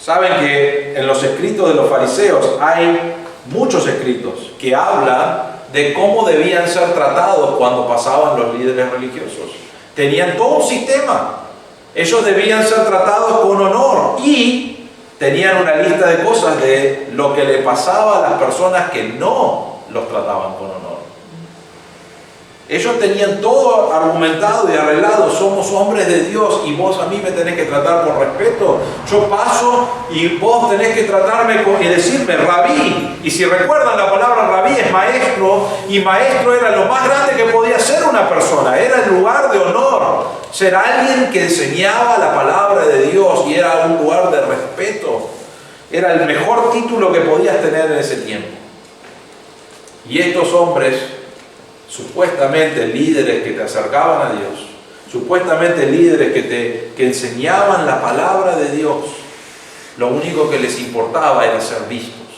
Saben que en los escritos de los fariseos hay muchos escritos que hablan de cómo debían ser tratados cuando pasaban los líderes religiosos. Tenían todo un sistema. Ellos debían ser tratados con honor y tenían una lista de cosas de lo que le pasaba a las personas que no los trataban con honor. Ellos tenían todo argumentado y arreglado. Somos hombres de Dios y vos a mí me tenés que tratar con respeto. Yo paso y vos tenés que tratarme y decirme rabí. Y si recuerdan, la palabra rabí es maestro, y maestro era lo más grande que podía ser una persona. Era el lugar de honor. Ser alguien que enseñaba la palabra de Dios y era un lugar de respeto. Era el mejor título que podías tener en ese tiempo. Y estos hombres, supuestamente líderes que te acercaban a Dios, supuestamente líderes que enseñaban la palabra de Dios, lo único que les importaba era ser vistos.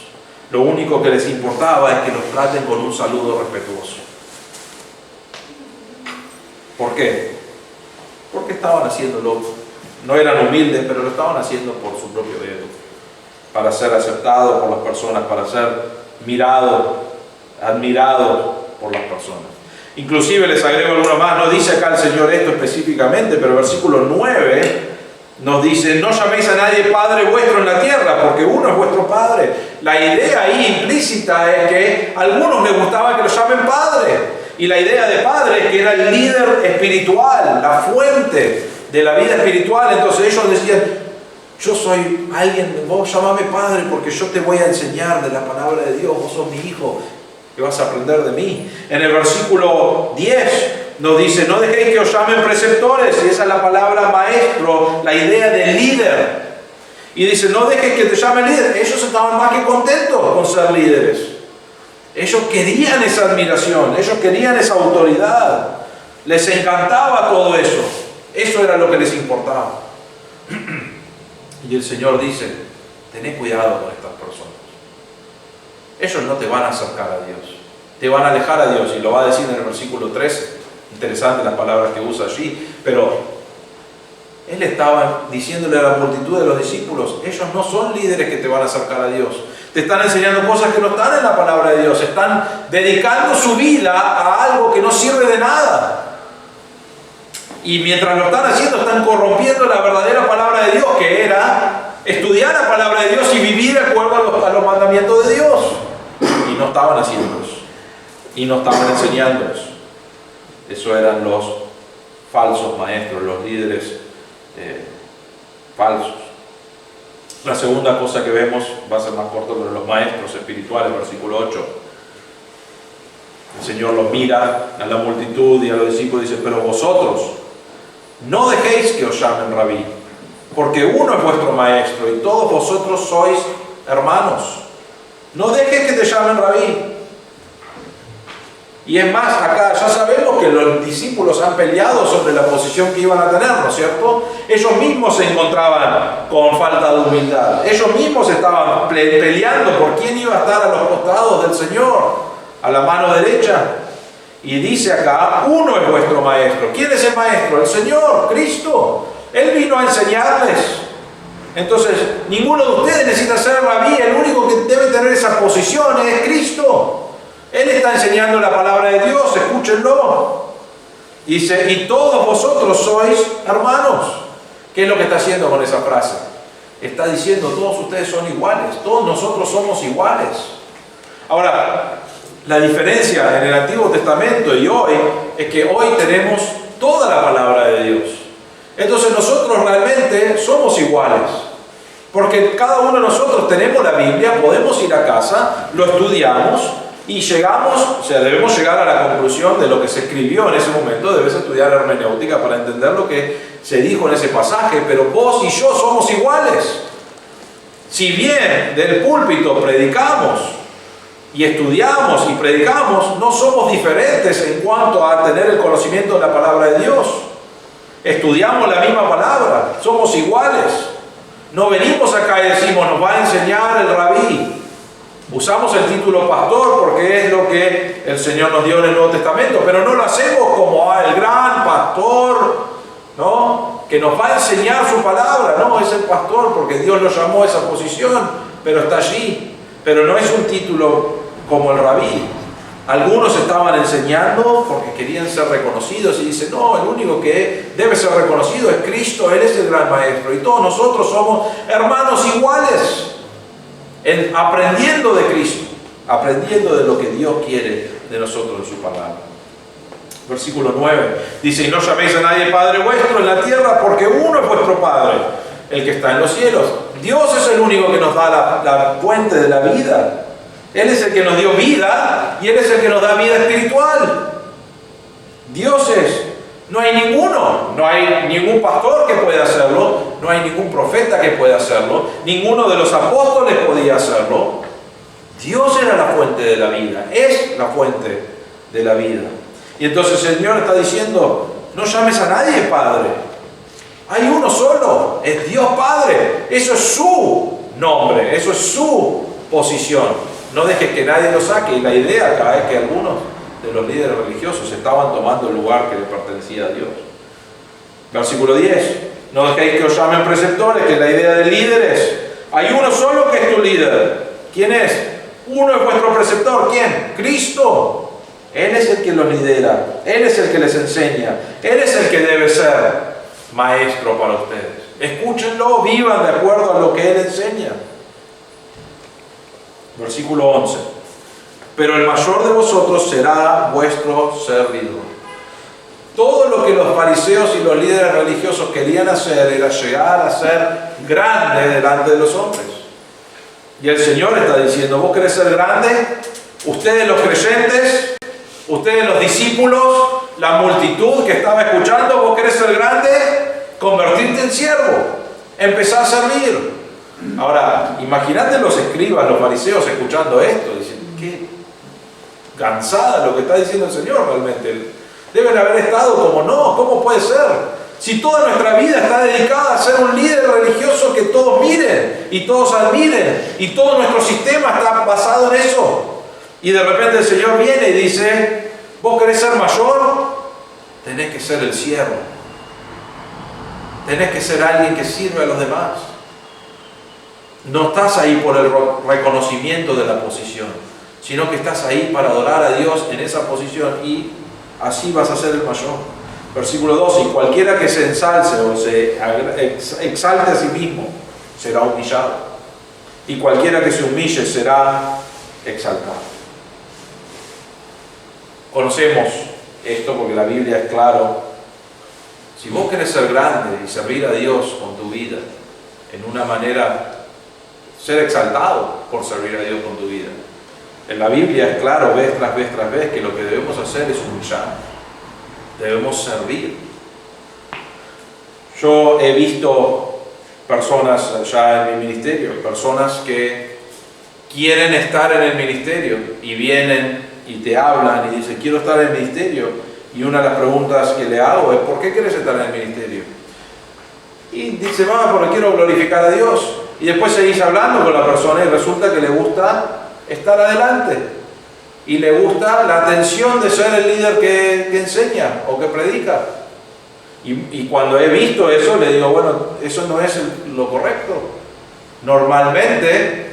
Lo único que les importaba es que los traten con un saludo respetuoso. ¿Por qué? Porque estaban haciéndolo. No eran humildes, pero lo estaban haciendo por su propio ego, para ser aceptados por las personas, para ser mirados, admirados por las personas. Inclusive les agrego alguno más, no dice acá el Señor esto específicamente, pero el versículo 9 nos dice, no llaméis a nadie Padre vuestro en la tierra, porque uno es vuestro Padre. La idea ahí implícita es que a algunos les gustaba que lo llamen Padre, y la idea de Padre es que era el líder espiritual, la fuente de la vida espiritual. Entonces ellos decían, yo soy alguien, vos llamame Padre porque yo te voy a enseñar de la palabra de Dios, vos sos mi hijo, que vas a aprender de mí. En el versículo 10 nos dice, no dejéis que os llamen preceptores, y esa es la palabra maestro, la idea de líder. Y dice, no dejes que te llamen líder. Ellos estaban más que contentos con ser líderes. Ellos querían esa admiración, ellos querían esa autoridad. Les encantaba todo eso. Eso era lo que les importaba. Y el Señor dice, tened cuidado con estas personas. Ellos no te van a acercar a Dios, te van a alejar a Dios, y lo va a decir en el versículo 13. Interesante las palabras que usa allí, pero Él estaba diciéndole a la multitud de los discípulos, ellos no son líderes que te van a acercar a Dios. Te están enseñando cosas que no están en la palabra de Dios, están dedicando su vida a algo que no sirve de nada. Y mientras lo están haciendo, están corrompiendo la verdadera palabra de Dios, que era estudiar la palabra de Dios y vivir de acuerdo a los mandamientos de Dios. Y no estaban haciéndolos, y no estaban enseñándolos. Eso eran los falsos maestros, los líderes falsos. La segunda cosa que vemos, va a ser más corto, pero los maestros espirituales, versículo 8. El Señor los mira a la multitud y a los discípulos y dice, pero vosotros no dejéis que os llamen rabí, porque uno es vuestro maestro y todos vosotros sois hermanos. No dejes que te llamen rabí. Y es más, acá ya sabemos que los discípulos han peleado sobre la posición que iban a tener, ¿no es cierto? Ellos mismos se encontraban con falta de humildad. Ellos mismos estaban peleando por quién iba a estar a los costados del Señor, a la mano derecha. Y dice acá, uno es vuestro maestro. ¿Quién es el maestro? El Señor, Cristo. Él vino a enseñarles. Entonces, ninguno de ustedes necesita ser rabí. El único que debe tener esa posición es Cristo. Él está enseñando la palabra de Dios, escúchenlo. Dice, y todos vosotros sois hermanos. ¿Qué es lo que está haciendo con esa frase? está diciendo, todos ustedes son iguales, todos nosotros somos iguales. Ahora, la diferencia en el Antiguo Testamento y hoy es que hoy tenemos toda la palabra de Dios. Entonces nosotros realmente somos iguales, porque cada uno de nosotros tenemos la Biblia, podemos ir a casa, lo estudiamos y llegamos, o sea, debemos llegar a la conclusión de lo que se escribió en ese momento. Debes estudiar hermenéutica para entender lo que se dijo en ese pasaje, pero vos y yo somos iguales. Si bien del púlpito predicamos y estudiamos y predicamos, no somos diferentes en cuanto a tener el conocimiento de la palabra de Dios. Estudiamos la misma palabra, somos iguales. No venimos acá y decimos, nos va a enseñar el rabí. Usamos el título pastor porque es lo que el Señor nos dio en el Nuevo Testamento, pero no lo hacemos como el gran pastor, ¿no?, que nos va a enseñar su palabra. No, es el pastor porque Dios lo llamó a esa posición, pero está allí. Pero no es un título como el rabí. Algunos estaban enseñando porque querían ser reconocidos y dicen, no, el único que debe ser reconocido es Cristo, Él es el gran maestro y todos nosotros somos hermanos iguales, aprendiendo de Cristo, aprendiendo de lo que Dios quiere de nosotros en su palabra. Versículo 9 dice, y no llaméis a nadie Padre vuestro en la tierra, porque uno es vuestro Padre, el que está en los cielos. Dios es el único que nos da la fuente de la vida. Él es el que nos dio vida y Él es el que nos da vida espiritual. Dioses, no hay ninguno. No hay ningún pastor que pueda hacerlo, no hay ningún profeta que pueda hacerlo, ninguno de los apóstoles podía hacerlo. Dios era la fuente de la vida, es la fuente de la vida. Y entonces el Señor está diciendo, no llames a nadie Padre. Hay uno solo, es Dios Padre. Eso es su nombre, eso es su posición. No dejes que nadie lo saque. Y la idea acá es que algunos de los líderes religiosos estaban tomando el lugar que le pertenecía a Dios. Versículo 10. No dejéis que os llamen preceptores, que la idea de líderes. Hay uno solo que es tu líder. ¿Quién es? Uno es vuestro preceptor. ¿Quién? Cristo. Él es el que los lidera. Él es el que les enseña. Él es el que debe ser maestro para ustedes. Escúchenlo, vivan de acuerdo a lo que Él enseña. Versículo 11. Pero el mayor de vosotros será vuestro servidor. Todo lo que los fariseos y los líderes religiosos querían hacer era llegar a ser grande delante de los hombres. Y el Señor está diciendo, ¿vos querés ser grande? Ustedes los creyentes, ustedes los discípulos, la multitud que estaba escuchando, ¿vos querés ser grande? Convertirte en siervo, empezar a servir. Ahora, imagínate los escribas, los fariseos escuchando esto, dicen, qué cansada lo que está diciendo el Señor realmente. Deben haber estado como, no, ¿cómo puede ser? Si toda nuestra vida está dedicada a ser un líder religioso que todos miren y todos admiren y todo nuestro sistema está basado en eso. Y de repente el Señor viene y dice, ¿vos querés ser mayor? Tenés que ser el siervo. Tenés que ser alguien que sirve a los demás. No estás ahí por el reconocimiento de la posición, sino que estás ahí para adorar a Dios en esa posición y así vas a ser el mayor. Versículo 12, y cualquiera que se ensalce o se exalte a sí mismo será humillado, y cualquiera que se humille será exaltado. Conocemos esto porque la Biblia es claro. Si vos querés ser grande y servir a Dios con tu vida en una manera, ser exaltado por servir a Dios con tu vida. En la Biblia es claro, vez tras vez tras vez, que lo que debemos hacer es humillar. Debemos servir. Yo he visto personas ya en mi ministerio, personas que quieren estar en el ministerio y vienen y te hablan y dicen, quiero estar en el ministerio. Y una de las preguntas que le hago es, ¿por qué quieres estar en el ministerio? Y dice, porque quiero glorificar a Dios. Y después seguís hablando con la persona y resulta que le gusta estar adelante. Y le gusta la atención de ser el líder que enseña o que predica. Y cuando he visto eso, le digo, bueno, eso no es lo correcto. Normalmente,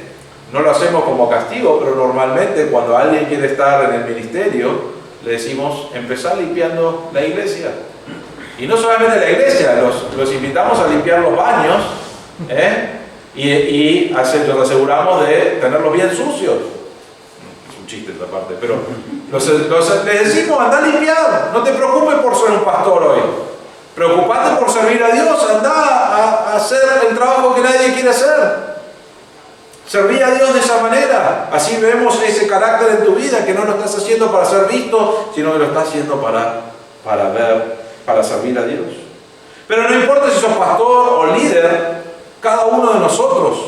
no lo hacemos como castigo, pero normalmente cuando alguien quiere estar en el ministerio, le decimos, empezar limpiando la iglesia. Y no solamente la iglesia, los invitamos a limpiar los baños, y nos aseguramos de tenerlos bien sucios. Es un chiste esta parte, pero les decimos, anda limpiado, no te preocupes por ser un pastor hoy. Preocupate por servir a Dios, anda a hacer el trabajo que nadie quiere hacer. Serví a Dios de esa manera. Así vemos ese carácter en tu vida, que no lo estás haciendo para ser visto, sino que lo estás haciendo para servir a Dios. Pero no importa si sos pastor o líder, cada uno de nosotros,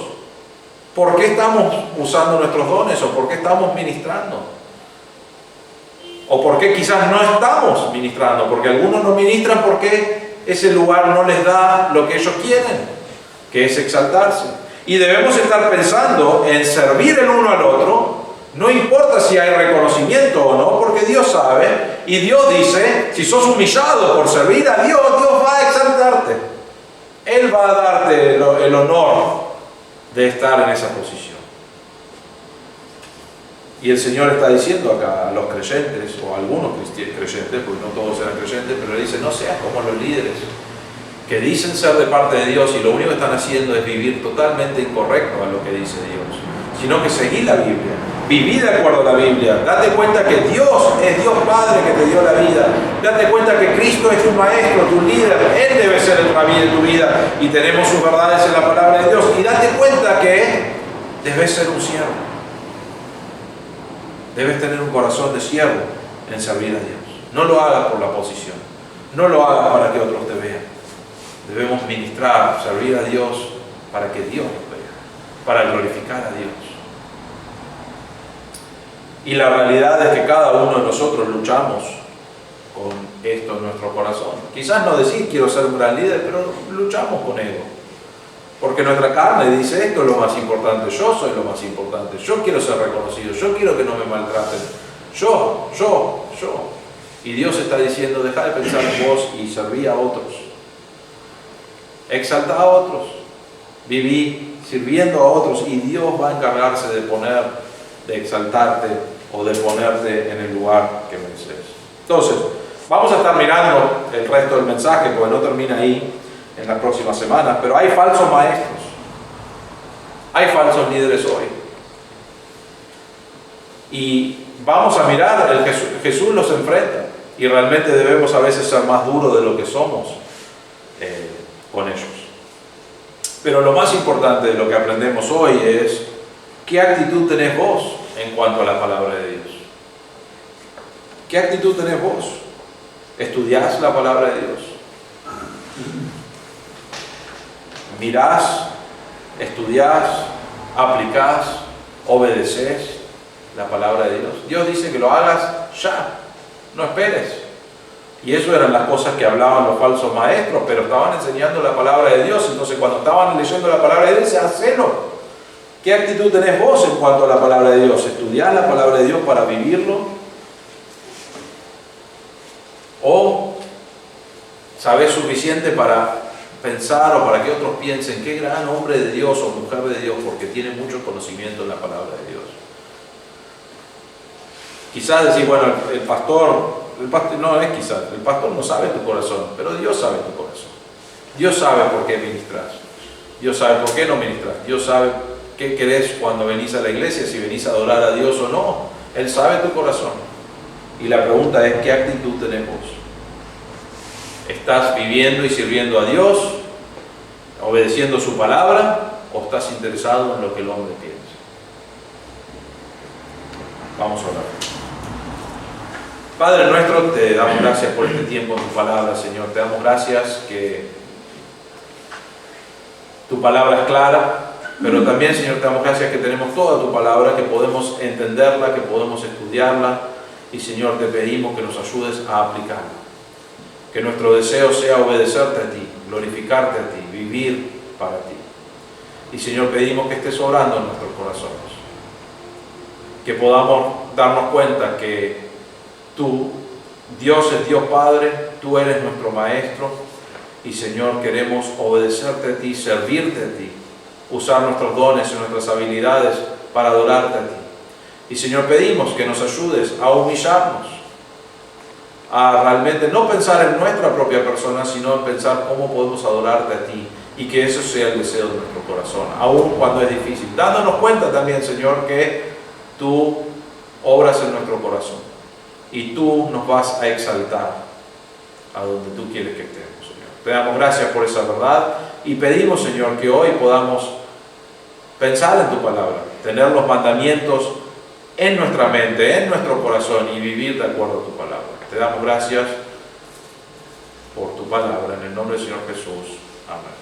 ¿por qué estamos usando nuestros dones? ¿O por qué estamos ministrando? ¿O por qué quizás no estamos ministrando? Porque algunos no ministran porque ese lugar no les da lo que ellos quieren, que es exaltarse. Y debemos estar pensando en servir el uno al otro, no importa si hay reconocimiento o no, porque Dios sabe, y Dios dice, si sos humillado por servir a Dios, Dios va a exaltarte. Él va a darte el honor de estar en esa posición. Y el Señor está diciendo acá a los creyentes, o a algunos creyentes, porque no todos eran creyentes, pero le dice, no seas como los líderes, que dicen ser de parte de Dios y lo único que están haciendo es vivir totalmente incorrecto a lo que dice Dios, sino que seguí la Biblia, viví de acuerdo a la Biblia, date cuenta que Dios es Dios Padre que te dio la vida, date cuenta que Cristo es tu maestro, tu líder, Él debe ser el rabí de tu vida y tenemos sus verdades en la palabra de Dios, y date cuenta que debes ser un siervo, debes tener un corazón de siervo en servir a Dios. No lo hagas por la posición, no lo hagas para que otros te vean. Debemos ministrar, servir a Dios para que Dios nos vea, para glorificar a Dios. Y la realidad es que cada uno de nosotros luchamos con esto en nuestro corazón. Quizás no decir quiero ser un gran líder, pero luchamos con ego. Porque nuestra carne dice esto es lo más importante, yo soy lo más importante, yo quiero ser reconocido, yo quiero que no me maltraten, yo. Y Dios está diciendo, deja de pensar en vos y serví a otros. Exalta a otros, viví sirviendo a otros y Dios va a encargarse de exaltarte o de ponerte en el lugar que mereces. Entonces, vamos a estar mirando el resto del mensaje porque no termina ahí en las próximas semanas, pero hay falsos maestros, hay falsos líderes hoy. Y vamos a mirar, Jesús los enfrenta y realmente debemos a veces ser más duros de lo que somos con ellos. Pero lo más importante de lo que aprendemos hoy es ¿qué actitud tenés vos en cuanto a la palabra de Dios? ¿Qué actitud tenés vos? ¿Estudiás la palabra de Dios? ¿Mirás, estudiás, aplicás, obedeces la palabra de Dios? Dios dice que lo hagas ya, no esperes. Y eso eran las cosas que hablaban los falsos maestros, pero estaban enseñando la palabra de Dios. Entonces cuando estaban leyendo la palabra de Dios, dice, hacelo. ¿Qué actitud tenés vos en cuanto a la palabra de Dios? ¿Estudiás la palabra de Dios para vivirlo? ¿O sabés suficiente para pensar o para que otros piensen qué gran hombre de Dios o mujer de Dios porque tiene mucho conocimiento en la palabra de Dios? Quizás decir, bueno, el pastor no es quizás, el pastor no sabe tu corazón, pero Dios sabe tu corazón. Dios sabe por qué ministras, Dios sabe por qué no ministras, Dios sabe qué querés cuando venís a la iglesia, si venís a adorar a Dios o no. Él sabe tu corazón. Y la pregunta es, ¿qué actitud tenés vos? ¿Estás viviendo y sirviendo a Dios, obedeciendo su palabra, o estás interesado en lo que el hombre piensa? Vamos a orar. Padre nuestro, te damos gracias por este tiempo en tu palabra, Señor. Te damos gracias que tu palabra es clara, pero también, Señor, te damos gracias que tenemos toda tu palabra, que podemos entenderla, que podemos estudiarla, y, Señor, te pedimos que nos ayudes a aplicarla. Que nuestro deseo sea obedecerte a ti, glorificarte a ti, vivir para ti. Y, Señor, pedimos que estés obrando en nuestros corazones, que podamos darnos cuenta que tú, Dios es Dios Padre, tú eres nuestro Maestro y, Señor, queremos obedecerte a ti, servirte a ti, usar nuestros dones y nuestras habilidades para adorarte a ti. Y, Señor, pedimos que nos ayudes a humillarnos, a realmente no pensar en nuestra propia persona, sino en pensar cómo podemos adorarte a ti y que eso sea el deseo de nuestro corazón, aun cuando es difícil. Dándonos cuenta también, Señor, que tú obras en nuestro corazón y tú nos vas a exaltar a donde tú quieres que estemos, Señor. Te damos gracias por esa verdad y pedimos, Señor, que hoy podamos pensar en tu palabra, tener los mandamientos en nuestra mente, en nuestro corazón y vivir de acuerdo a tu palabra. Te damos gracias por tu palabra, en el nombre del Señor Jesús. Amén.